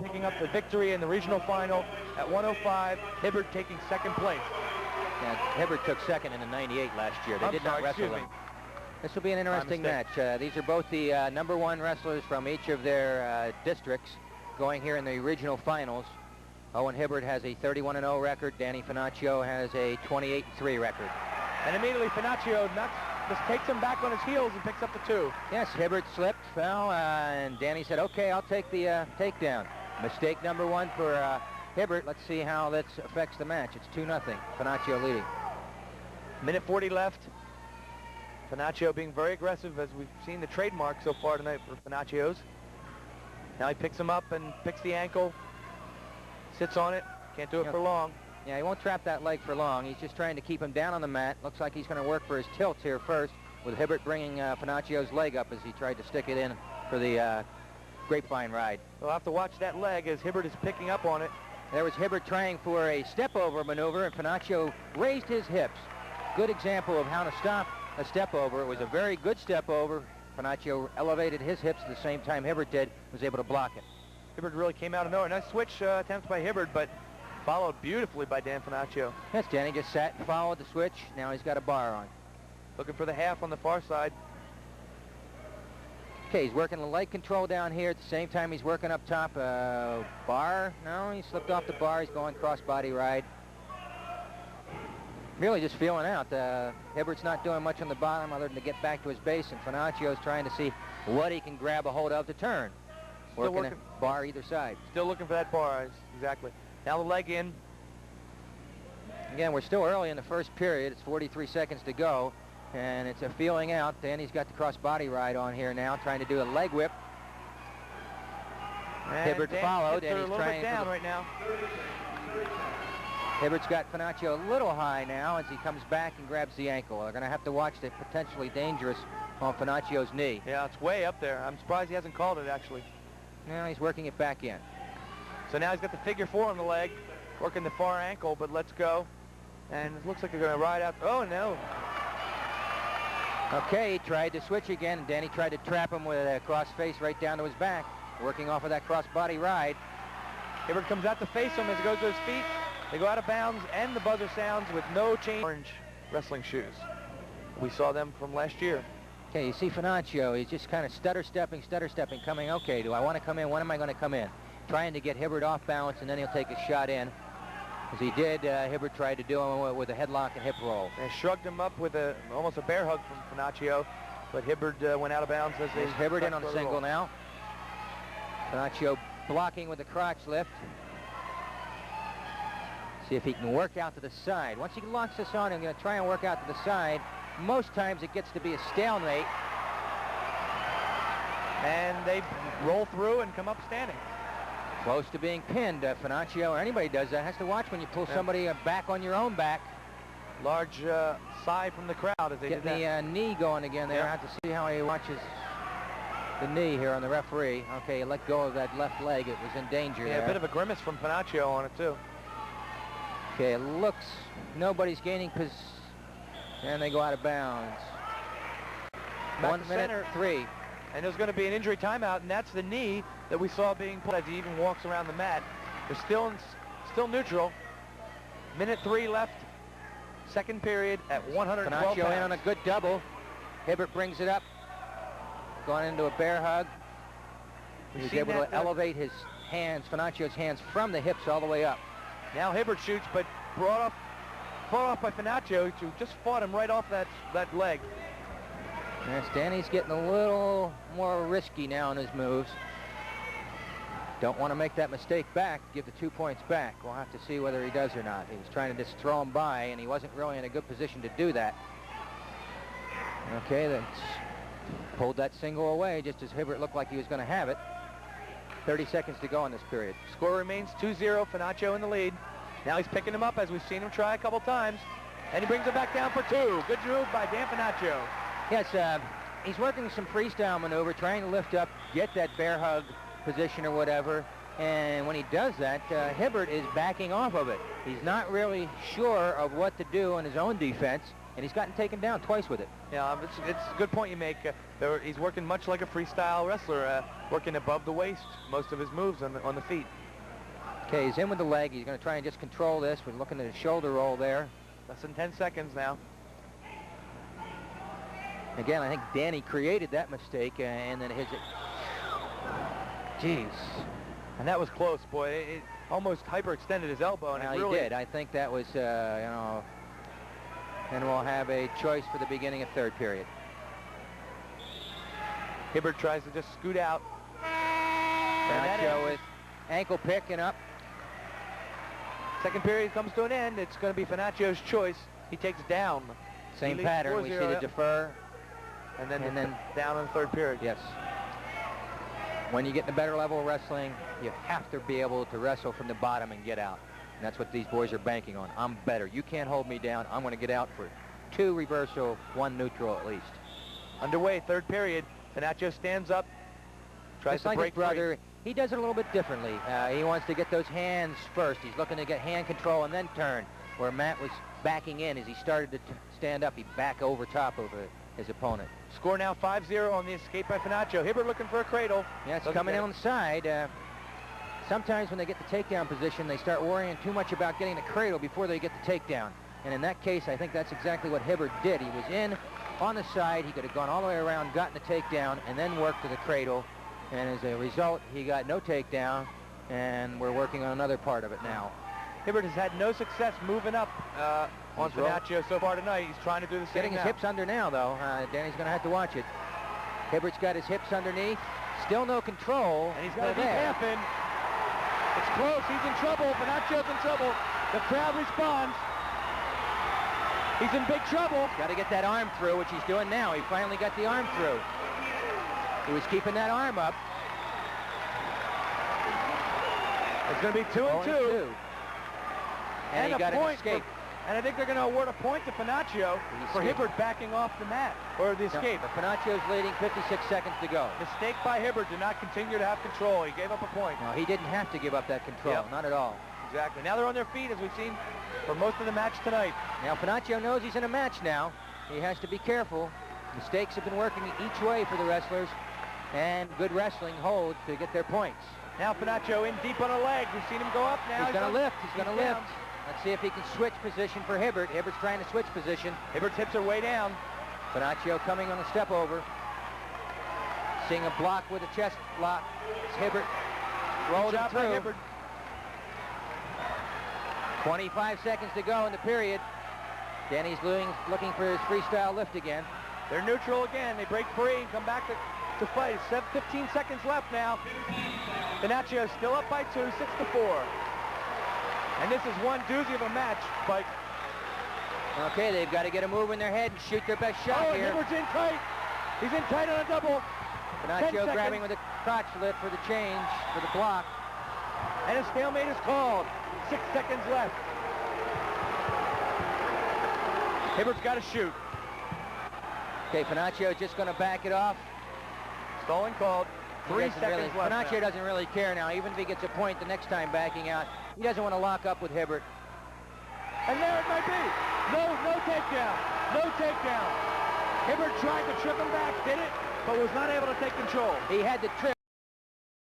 picking up the victory in the regional final at 105. Hibbard taking second place. Yeah, Hibbard took second in the 98 last year. They did not wrestle them. This will be an interesting match. These are both the #1 wrestlers from each of their districts going here in the regional finals. Owen Hibbard has a 31-0 record. Danny Finnachio has a 28-3 record. And immediately Finnachio just takes him back on his heels and picks up the 2. Yes, Hibbard slipped, fell, and Danny said, okay, I'll take the takedown. Mistake #1 for Hibbard. Let's see how that affects the match. It's 2-0. Finnachio leading. Minute 40 left. Finnachio being very aggressive, as we've seen the trademark so far tonight for Finnachio's. Now he picks him up and picks the ankle. Sits on it. Can't do it for long. Yeah, he won't trap that leg for long. He's just trying to keep him down on the mat. Looks like he's going to work for his tilts here first, with Hibbard bringing Finnachio's leg up as he tried to stick it in for the grapevine ride. We'll have to watch that leg as Hibbard is picking up on it. There was Hibbard trying for a step-over maneuver, and Finnachio raised his hips. Good example of how to stop a step-over. It was a very good step-over. Finnachio elevated his hips at the same time Hibbard did, was able to block it. Hibbard really came out of nowhere. Nice switch attempt by Hibbard, but followed beautifully by Dan Finnachio. Yes, Danny just sat and followed the switch. Now he's got a bar on. Looking for the half on the far side. Okay, he's working the leg control down here at the same time he's working up top. Bar? No, he slipped off the bar. He's going cross-body ride. Really just feeling out. Hibbard's not doing much on the bottom other than to get back to his base, and Finnachio's trying to see what he can grab a hold of to turn. Working a bar either side. Still looking for that bar, exactly. Now the leg in. Again, we're still early in the first period. It's 43 seconds to go, and it's a feeling out. Danny's got the cross-body ride on here now, trying to do a leg whip. And Hibbard followed, and he's trying down right now. Hibbard's got Finnachio a little high now as he comes back and grabs the ankle. They're going to have to watch the potentially dangerous on Finnachio's knee. Yeah, it's way up there. I'm surprised he hasn't called it, actually. Now he's working it back in. So now he's got the figure 4 on the leg, working the far ankle, but let's go. And it looks like they're going to ride out. Oh, no. Okay, he tried to switch again, and Danny tried to trap him with a cross face right down to his back, working off of that cross-body ride. Hibbard comes out to face him as he goes to his feet. They go out of bounds, and the buzzer sounds with no change. Orange wrestling shoes. We saw them from last year. Okay, you see Finnachio, he's just kind of stutter-stepping, coming, okay, do I want to come in? When am I going to come in? Trying to get Hibbard off balance, and then he'll take a shot in. As he did, Hibbard tried to do him with a headlock and hip roll. They shrugged him up with almost a bear hug from Finnachio, but Hibbard went out of bounds as they... There's Hibbard in on the single now. Finnachio blocking with the crotch lift. See if he can work out to the side. Once he locks this on, I'm going to try and work out to the side. Most times it gets to be a stalemate. And they roll through and come up standing. Close to being pinned. Finnachio or anybody does that has to watch when you pull somebody back on your own back. Large sigh from the crowd as they get the knee going again there. I have to see how he watches the knee here on the referee. Okay, let go of that left leg. It was in danger there. A bit of a grimace from Finnachio on it too. Okay, it looks nobody's gaining position, and they go out of bounds. 1:03. And there's going to be an injury timeout, and that's the knee that we saw being pulled as he even walks around the mat. They're still neutral. Minute 3 left. Second period at 112 Finnachio in on a good double. Hibbard brings it up. Going into a bear hug. He was able to elevate his hands, Finnachio's hands, from the hips all the way up. Now Hibbard shoots, but fought off by Finnachio, who just fought him right off that leg. Yes, Danny's getting a little more risky now in his moves. Don't want to make that mistake back, give the 2 points back. We'll have to see whether he does or not. He was trying to just throw him by, and he wasn't really in a good position to do that. Okay, that's pulled that single away just as Hibbard looked like he was going to have it. 30 seconds to go in this period. Score remains 2-0, Finnachio in the lead. Now he's picking him up as we've seen him try a couple times. And he brings it back down for 2. Good move by Dan Finnachio. Yes, he's working some freestyle maneuver, trying to lift up, get that bear hug position or whatever. And when he does that, Hibbard is backing off of it. He's not really sure of what to do in his own defense. and he's gotten taken down twice with it. Yeah, it's a good point you make. He's working much like a freestyle wrestler, working above the waist, most of his moves on the feet. Okay, he's in with the leg. He's going to try and just control this. We're looking at a shoulder roll there. Less than 10 seconds now. Again, I think Danny created that mistake, and then hits it. Jeez. And that was close, boy. It almost hyperextended his elbow. And well, it really he did. I think that was, you know, and we'll have a choice for the beginning of third period. Hibbard tries to just scoot out. Finnachio with ankle picking up. Second period comes to an end. It's going to be Finnachio's choice. He takes down. Same pattern. We see the defer. And then down in the third period. Yes. When you get in a better level of wrestling, you have to be able to wrestle from the bottom and get out. And that's what these boys are banking on. I'm better. You can't hold me down. I'm going to get out for 2 reversal, 1 neutral at least. Underway, third period. Finnachio stands up, tries to break his brother. Free. He does it a little bit differently. He wants to get those hands first. He's looking to get hand control and then turn. Where Matt was backing in as he started to stand up, he back over top of his opponent. Score now 5-0 on the escape by Finnachio. Hibbard looking for a cradle. Yeah, it's coming in on the side. Sometimes when they get the takedown position, they start worrying too much about getting the cradle before they get the takedown. And in that case, I think that's exactly what Hibbard did. He was in on the side. He could have gone all the way around, gotten the takedown, and then worked to the cradle. And as a result, he got no takedown, and we're working on another part of it now. Hibbard has had no success moving up on Finnachio so far tonight. He's trying to do the same Getting his hips under now, though. Danny's going to have to watch it. Hibbard's got his hips underneath. Still no control. And he's got a deep half in. It's close. He's in trouble. Finnachio's in trouble. The crowd responds. He's in big trouble. Got to get that arm through, which he's doing now. He finally got the arm through. He was keeping that arm up. It's going to be 2-2. And he got an escape. And I think they're going to award a point to Finnachio for Hibbard backing off the mat, or the escape. No, Finnachio's leading, 56 seconds to go. Mistake by Hibbard to not continue to have control. He gave up a point. No, he didn't have to give up that control, not at all. Exactly. Now they're on their feet, as we've seen for most of the match tonight. Now Finnachio knows he's in a match now. He has to be careful. Mistakes have been working each way for the wrestlers, and good wrestling holds to get their points. Now Finnachio in deep on a leg. We've seen him go up now. He's going to lift. He's going to lift. Let's see if he can switch position for Hibbard. Hibbard's trying to switch position. Hibbard's hips are way down. Finnachio coming on a step over. Seeing a block with a chest block. It's Hibbard. Rolled him through. Hibbard. 25 seconds to go in the period. Danny's looking for his freestyle lift again. They're neutral again. They break free and come back to fight. 15 seconds left now. Finnachio still up by 2, 6-4. And this is one doozy of a match, but... Okay, they've got to get a move in their head and shoot their best shot here. Hibbard's in tight. He's in tight on a double. Finnachio grabbing with a crotch lift for the change, for the block. And a stalemate is called. 6 seconds left. Hibbard's got to shoot. Okay, Finnachio just going to back it off. Stalling called. 3 seconds left. Finnachio doesn't really care now. Even if he gets a point the next time backing out, he doesn't want to lock up with Hibbard. And there it might be. No takedown. No takedown. Hibbard tried to trip him back, did it, but was not able to take control. He had the trip.